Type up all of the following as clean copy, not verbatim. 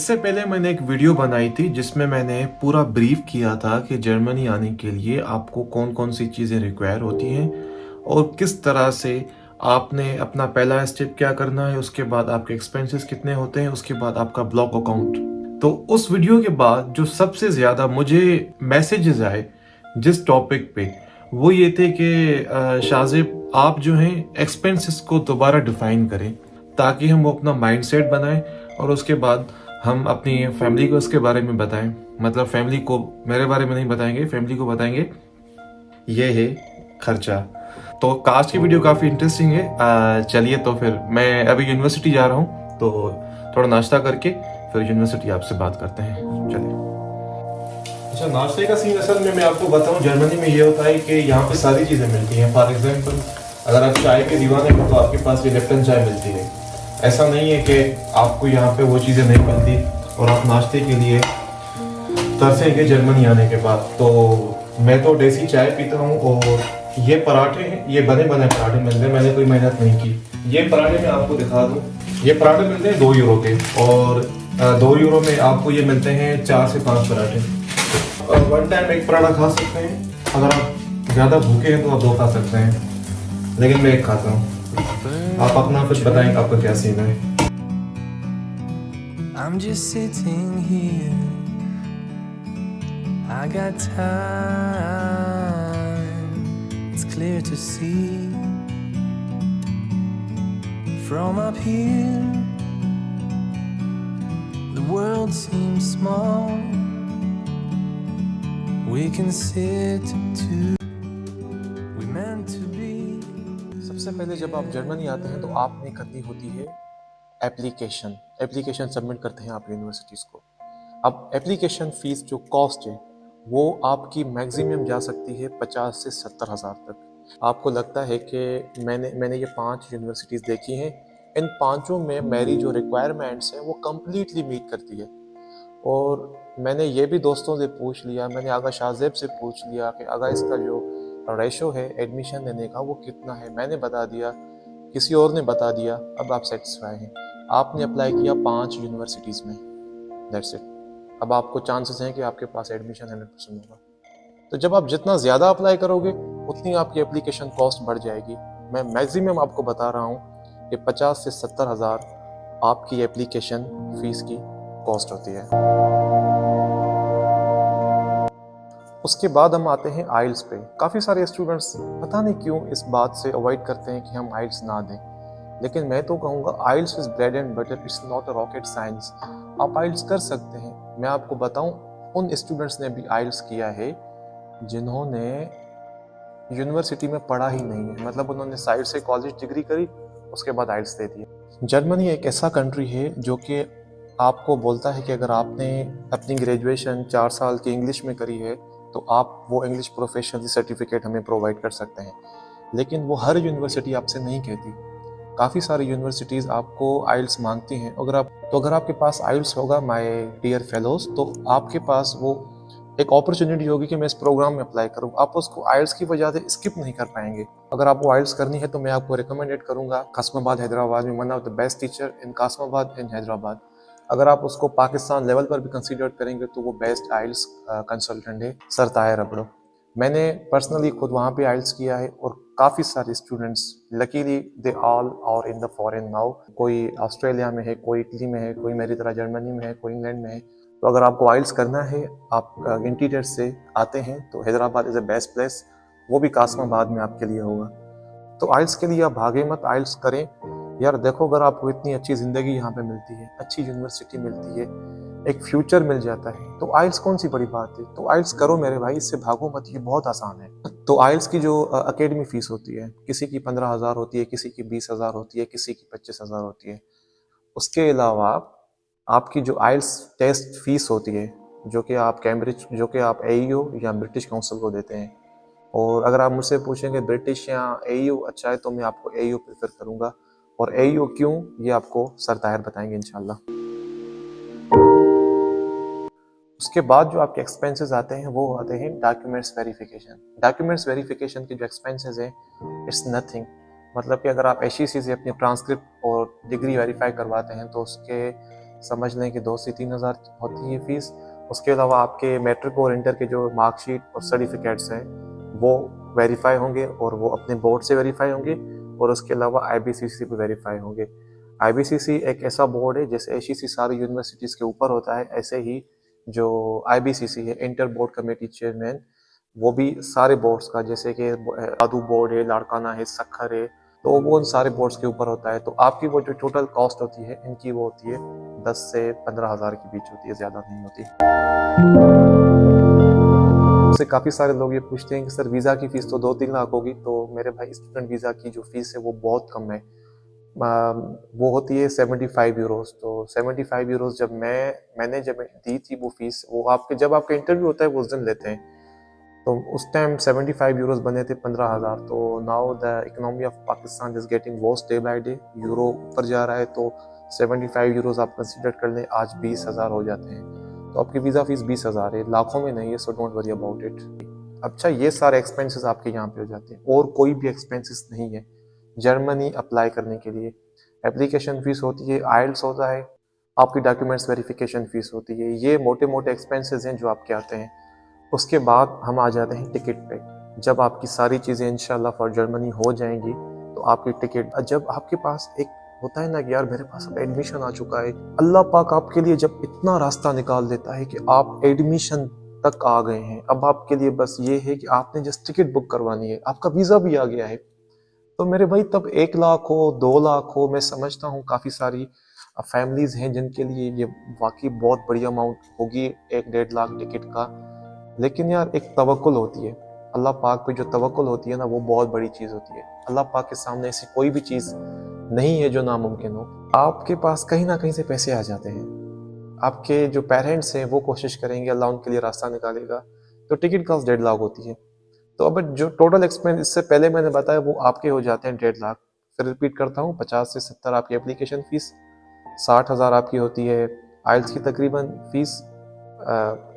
इससे पहले मैंने एक वीडियो बनाई थी जिसमें मैंने पूरा ब्रीफ किया था कि जर्मनी आने के लिए आपको कौन कौन सी चीज़ें रिक्वायर होती हैं और किस तरह से आपने अपना पहला स्टेप क्या करना है, उसके बाद आपके एक्सपेंसेस कितने होते हैं, उसके बाद आपका ब्लॉक अकाउंट। तो उस वीडियो के बाद जो सबसे ज़्यादा मुझे मैसेजेस आए जिस टॉपिक पे, वो ये थे कि शाजिब आप जो हैं एक्सपेंसेस को दोबारा डिफाइन करें ताकि हम वो अपना माइंडसेट बनाएं और उसके बाद हम अपनी फैमिली को इसके बारे में बताएं। मतलब फैमिली को मेरे बारे में नहीं बताएंगे, फैमिली को बताएंगे ये है खर्चा। तो कास्ट की वीडियो काफ़ी इंटरेस्टिंग है। चलिए तो फिर मैं अभी यूनिवर्सिटी जा रहा हूँ, तो थोड़ा नाश्ता करके फिर यूनिवर्सिटी आपसे बात करते हैं। चलिए। अच्छा, नाश्ते का सीन असल में मैं आपको बताऊं, जर्मनी में ये होता है कि यहाँ पे सारी चीज़ें मिलती हैं। फॉर एग्जांपल अगर आप चाय के दीवाने हो तो आपके पास ये लेप्टन चाय मिलती है। ऐसा नहीं है कि आपको यहाँ पे वो चीज़ें नहीं मिलती और आप नाश्ते के लिए तरसेंगे जर्मनी आने के बाद। तो मैं तो देसी चाय पीता हूँ और ये पराठे हैं, ये बने बने पराठे मिलते हैं, मैंने कोई मेहनत नहीं की। ये पराठे मैं आपको दिखा दूँ, ये पराठे मिलते हैं 2 यूरो के और 2 यूरो में आपको ये मिलते हैं 4 से 5 पराठे। वन टाइम एक पराठा खा सकते हैं। अगर आप ज़्यादा भूखे हैं तो आप 2 खा सकते हैं, लेकिन मैं एक खाता हूँ। आप अपना कुछ बताएं कि आपका क्या सीन है। I'm just sitting here. I got time. It's clear to see from up here. The world seems small. We can sit too. We meant to be. सबसे पहले जब आप जर्मनी आते हैं तो आपने करनी होती है एप्लीकेशन सबमिट करते हैं आप यूनिवर्सिटीज़ को। अब एप्लीकेशन फ़ीस जो कॉस्ट है वो आपकी मैक्सिमम जा सकती है 50 से 70 हज़ार तक। आपको लगता है कि मैंने ये 5 यूनिवर्सिटीज़ देखी हैं, इन पांचों में मेरी जो रिक्वायरमेंट्स हैं वो कम्प्लीटली मीट करती है। और मैंने ये भी दोस्तों से पूछ लिया, मैंने आगा शाहजेब से पूछ लिया कि आगा इसका जो रेशो है एडमिशन लेने का वो कितना है। मैंने बता दिया, किसी और ने बता दिया, अब आप सेटिस्फाई हैं। आपने अप्लाई किया 5 यूनिवर्सिटीज़ में, दैट्स इट। अब आपको चांसेस हैं कि आपके पास एडमिशन 100% होगा। तो जब आप जितना ज़्यादा अप्लाई करोगे उतनी आपकी एप्लीकेशन कॉस्ट बढ़ जाएगी। मैं मैक्सिमम आपको बता रहा हूँ कि 50 से 70 हज़ार आपकी एप्लीकेशन फ़ीस की कॉस्ट होती है। उसके बाद हम आते हैं आइल्स पे। काफ़ी सारे स्टूडेंट्स पता नहीं क्यों इस बात से अवॉइड करते हैं कि हम आइल्स ना दें, लेकिन मैं तो कहूँगा IELTS is bread and butter, it's not a rocket science. आप आइल्स कर सकते हैं। मैं आपको बताऊँ, उन स्टूडेंट्स ने भी आइल्स किया है जिन्होंने यूनिवर्सिटी में पढ़ा ही नहीं है, मतलब उन्होंने साइड से कॉलेज डिग्री करी, उसके बाद आइल्स दे दिया। जर्मनी एक ऐसा कंट्री है जो कि आपको बोलता है कि अगर आपने अपनी ग्रेजुएशन 4 साल की इंग्लिश में करी है तो आप वो इंग्लिश प्रोफेशनल सर्टिफिकेट हमें प्रोवाइड कर सकते हैं। लेकिन वो हर यूनिवर्सिटी आपसे नहीं कहती। काफ़ी सारी यूनिवर्सिटीज़ आपको आइल्स मांगती हैं। अगर आपके पास आइल्स होगा माय डियर फेलोज, तो आपके पास वो एक अपॉर्चुनिटी होगी कि मैं इस प्रोग्राम में अप्लाई करूँ। आप उसको आइल्स की वजह से स्किप नहीं कर पाएंगे। अगर आपको आइल्स करनी है तो मैं आपको रिकमेंडेड करूँगा कासमाबाद हैदराबाद में, one of the best teacher in Qasimabad in Hyderabad. अगर आप उसको पाकिस्तान लेवल पर भी कंसीडर करेंगे तो वो बेस्ट आइल्स कंसल्टेंट है सर ताहिर अबड़ो। मैंने पर्सनली खुद वहाँ पे आइल्स किया है और काफ़ी सारे students luckily they all are in the foreign now. कोई ऑस्ट्रेलिया में है, कोई इटली में है, कोई मेरी तरह जर्मनी में है, कोई इंग्लैंड में है। तो अगर आपको आइल्स करना है, आप इंटीरियर से आते हैं तो Hyderabad is a best place, वो भी कासमाबाद में आपके लिए होगा। तो आइल्स के लिए आप भागे मत, आइल्स करें यार। देखो, अगर आपको इतनी अच्छी ज़िंदगी यहाँ पे मिलती है, अच्छी यूनिवर्सिटी मिलती है, एक फ्यूचर मिल जाता है, तो आइल्स कौन सी बड़ी बात है। तो आइल्स करो मेरे भाई, इससे भागो मत, ये बहुत आसान है। तो आइल्स की जो अकेडमी फ़ीस होती है, किसी की 15,000 होती है, किसी की 20,000 होती है, किसी की 25,000 होती है। उसके अलावा आपकी जो आइल्स टेस्ट फीस होती है, जो कि आप एईओ या ब्रिटिश काउंसिल को देते हैं। और अगर आप मुझसे पूछेंगे ब्रिटिश या एईओ अच्छा है, तो मैं आपको एईओ प्रेफर करूँगा। और एईओ क्यों, ये आपको सर ताहिर बताएंगे इंशाल्लाह। उसके बाद जो आपके एक्सपेंसेस आते हैं वो आते हैं डॉक्यूमेंट्स वेरिफिकेशन। डॉक्यूमेंट्स वेरिफिकेशन के जो एक्सपेंसेस हैं, इट्स नथिंग। मतलब कि अगर आप एचईसी से अपनी ट्रांसक्रिप्ट और डिग्री वेरीफाई करवाते हैं तो उसके समझ लें कि 2 से 3 हज़ार होती है फ़ीस। उसके अलावा आपके मैट्रिक और इंटर के जो मार्कशीट और सर्टिफिकेट्स हैं वो वेरीफाई होंगे और वो अपने बोर्ड से वेरीफाई होंगे और उसके अलावा IBCC पे वेरीफाई होंगे। IBCC एक ऐसा बोर्ड है जैसे ACC सारी यूनिवर्सिटीज़ के ऊपर होता है, ऐसे ही जो IBCC है इंटर बोर्ड कमेटी चेयरमैन, वो भी सारे बोर्ड्स का, जैसे कि दादू बोर्ड है, लाड़काना है, सखर है, तो वो उन सारे बोर्ड्स के ऊपर होता है। तो आपकी वो जो टोटल कॉस्ट होती है इनकी वो होती है 10 से 15 हज़ार के बीच होती है, ज़्यादा नहीं होती। मुझसे काफ़ी सारे लोग ये पूछते हैं कि सर वीज़ा की फ़ीस तो 2-3 लाख होगी, तो मेरे भाई स्टूडेंट वीज़ा की जो फ़ीस है वो बहुत कम है। वो होती है 75 यूरोज़। तो 75 यूरोज़ मैंने जब दी थी वो फ़ीस, वो आपके जब आपका इंटरव्यू होता है वो उस दिन लेते हैं। तो उस टाइम 75 यूरोज़ बने थे 15,000। तो now the economy of Pakistan is getting worse day by day. Euro ऊपर जा रहा है, तो 75 यूरोज़ आप कंसीडर कर लें, आज 20,000 हो जाते हैं। तो आपकी वीज़ा फ़ीस 20,000 है, लाखों में नहीं है, so don't worry about it. अच्छा, ये सारे एक्सपेंसेस आपके यहाँ पे हो जाते हैं और कोई भी एक्सपेंसेस नहीं है जर्मनी अप्लाई करने के लिए। एप्लीकेशन फ़ीस होती है, आइल्स होता है, आपकी डॉक्यूमेंट्स वेरिफिकेशन फ़ीस होती है। ये मोटे-मोटे एक्सपेंसेस हैं जो आपके आते हैं। उसके बाद हम आ जाते हैं टिकट पे। जब आपकी सारी चीज़ें इंशाल्लाह फॉर जर्मनी हो जाएंगी, तो आपकी टिकट, जब आपके पास एक होता है ना कि यार मेरे पास अब एडमिशन आ चुका है, अल्लाह पाक आपके लिए जब इतना रास्ता निकाल देता है कि आप एडमिशन तक आ गए हैं, अब आपके लिए बस ये है कि आपने जस्ट टिकट बुक करवानी है, आपका वीज़ा भी आ गया है। तो मेरे भाई तब 1 लाख हो, 2 लाख हो, मैं समझता हूँ काफ़ी सारी फैमिलीज़ हैं जिनके लिए ये वाक़ई बहुत बड़ी अमाउंट होगी, 1 डेढ़ लाख टिकट का। लेकिन यार एक तवक्कुल होती है, अल्लाह पाक पे जो तवक्कुल होती है ना, वो बहुत बड़ी चीज़ होती है। अल्लाह पाक के सामने ऐसी कोई भी चीज़ नहीं है जो नामुमकिन हो। आपके पास कहीं ना कहीं से पैसे आ जाते हैं, आपके जो पेरेंट्स हैं वो कोशिश करेंगे, अल्लाह उनके लिए रास्ता निकालेगा। तो टिकट कॉस्ट 1.5 लाख होती है। तो अब जो टोटल एक्सपेंस इससे पहले मैंने बताया वो आपके हो जाते हैं 1.5 लाख। फिर रिपीट करता हूँ, 50 से 70 आपकी एप्लीकेशन फ़ीस, 60,000 आपकी होती है आइल्स की तकरीबन फ़ीस,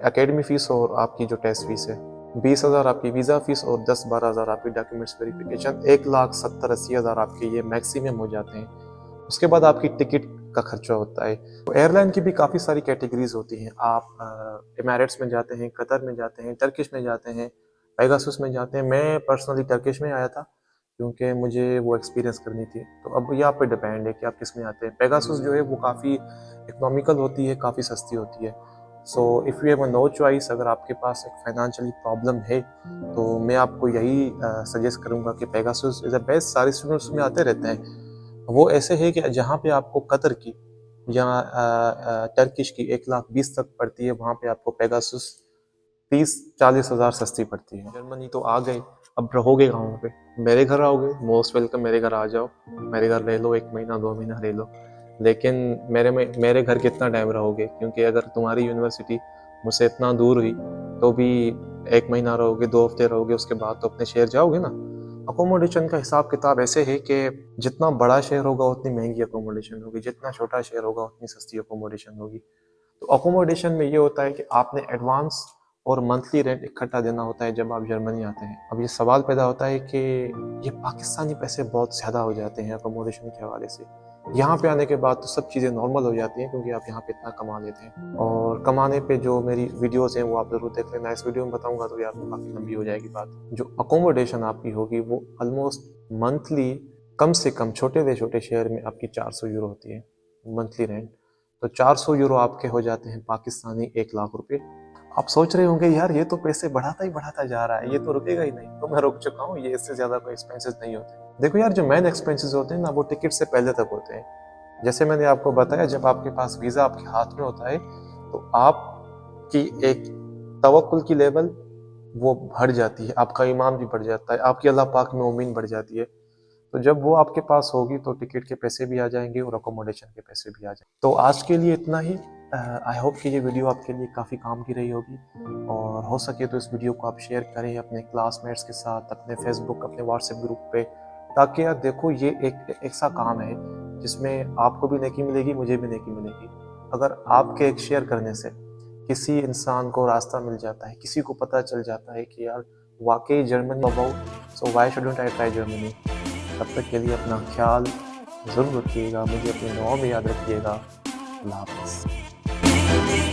एकेडमी फ़ीस और आपकी जो टेस्ट फ़ीस है, 20,000 आपकी वीज़ा फ़ीस और 10-12 हज़ार आपकी डॉक्यूमेंट्स वेरिफिकेशन, 1,70,000-80,000 आपके ये मैक्सिमम हो जाते हैं। उसके बाद आपकी टिकट का खर्चा होता है। तो एयरलाइन की भी काफ़ी सारी कैटेगरीज होती हैं। आप इमारेट्स में जाते हैं, कतर में जाते हैं, टर्किश में जाते हैं, पेगासस में जाते हैं। मैं पर्सनली टर्किश में आया था क्योंकि मुझे वो एक्सपीरियंस करनी थी। तो अब ये आप पे डिपेंड है कि आप किस में आते हैं। पेगासस जो है वो काफ़ी इकोनॉमिकल होती है, काफ़ी सस्ती होती है। So if you have no choice, अगर आपके पास एक फाइनेंशियली प्रॉब्लम है तो मैं आपको यही सजेस्ट करूँगा कि पेगासस इज़ द बेस्ट। सारे स्टूडेंट्स में आते रहते हैं। वो ऐसे है कि जहाँ पे आपको कतर की या टर्किश की 1,20,000 तक पड़ती है, वहाँ पे आपको पेगासस 30-40 हज़ार सस्ती पड़ती है। जर्मनी तो आ गए, अब रहोगे कहाँ पे? मेरे घर आओगे, मोस्ट वेलकम, मेरे घर आ जाओ, मेरे घर रह लो, 1 महीना 2 महीना रह लो। लेकिन मेरे घर कितना टाइम रहोगे? क्योंकि अगर तुम्हारी यूनिवर्सिटी मुझसे इतना दूर हुई तो भी 1 महीना रहोगे, 2 हफ्ते रहोगे, उसके बाद तो अपने शहर जाओगे ना। अकोमोडेशन का हिसाब किताब ऐसे है कि जितना बड़ा शहर होगा उतनी महंगी अकोमोडेशन होगी, जितना छोटा शहर होगा उतनी सस्ती अकोमोडेशन होगी। तो अकोमोडेशन में ये होता है कि आपने एडवांस और मंथली रेंट इकट्ठा देना होता है जब आप जर्मनी आते हैं। अब ये सवाल पैदा होता है कि ये पाकिस्तानी पैसे बहुत ज़्यादा हो जाते हैं अकोमोडेशन के हवाले से। यहाँ पे आने के बाद तो सब चीज़ें नॉर्मल हो जाती हैं क्योंकि आप यहाँ पे इतना कमा लेते हैं। और कमाने पे जो मेरी वीडियोस हैं वो आप ज़रूर देख लेना। इस वीडियो में बताऊँगा तो यार काफ़ी लंबी हो जाएगी बात। जो अकोमोडेशन आपकी होगी वो ऑलमोस्ट मंथली, कम से कम छोटे से छोटे शहर में आपकी 400 यूरो होती है मंथली रेंट। तो 400 यूरो आपके हो जाते हैं पाकिस्तानी 1 लाख रुपए। आप सोच रहे होंगे यार ये तो पैसे बढ़ाता ही बढ़ाता जा रहा है, ये तो रुकेगा ही नहीं। तो मैं रुक चुका हूँ, ये इससे ज़्यादा कोई एक्सपेंसेस नहीं होते। देखो यार, जो मेन एक्सपेंसेस होते हैं ना वो टिकट से पहले तक होते हैं। जैसे मैंने आपको बताया, जब आपके पास वीज़ा आपके हाथ में होता है तो आपकी एक तवक्कुल की लेवल वो बढ़ जाती है, आपका ईमान भी बढ़ जाता है, आपकी अल्लाह पाक में उम्मीद बढ़ जाती है। तो जब वो आपके पास होगी तो टिकट के पैसे भी आ जाएंगे और अकोमोडेशन के पैसे भी आ जाएंगे। तो आज के लिए इतना ही। आई होप कि ये वीडियो आपके लिए काफ़ी काम की रही होगी, और हो सके तो इस वीडियो को आप शेयर करें अपने क्लासमेट्स के साथ, अपने फेसबुक, अपने व्हाट्सएप ग्रुप पे, ताकि यार देखो ये एक ऐसा काम है जिसमें आपको भी नेकी मिलेगी, मुझे भी नेकी मिलेगी। अगर आपके एक शेयर करने से किसी इंसान को रास्ता मिल जाता है, किसी को पता चल जाता है कि यार वाकई Germany about, so why shouldn't I try Germany. तब तक के लिए अपना ख्याल ज़रूर रखिएगा, मुझे अपनी दुआओं में याद रखिएगा। अल्लाह हाफ़िज़।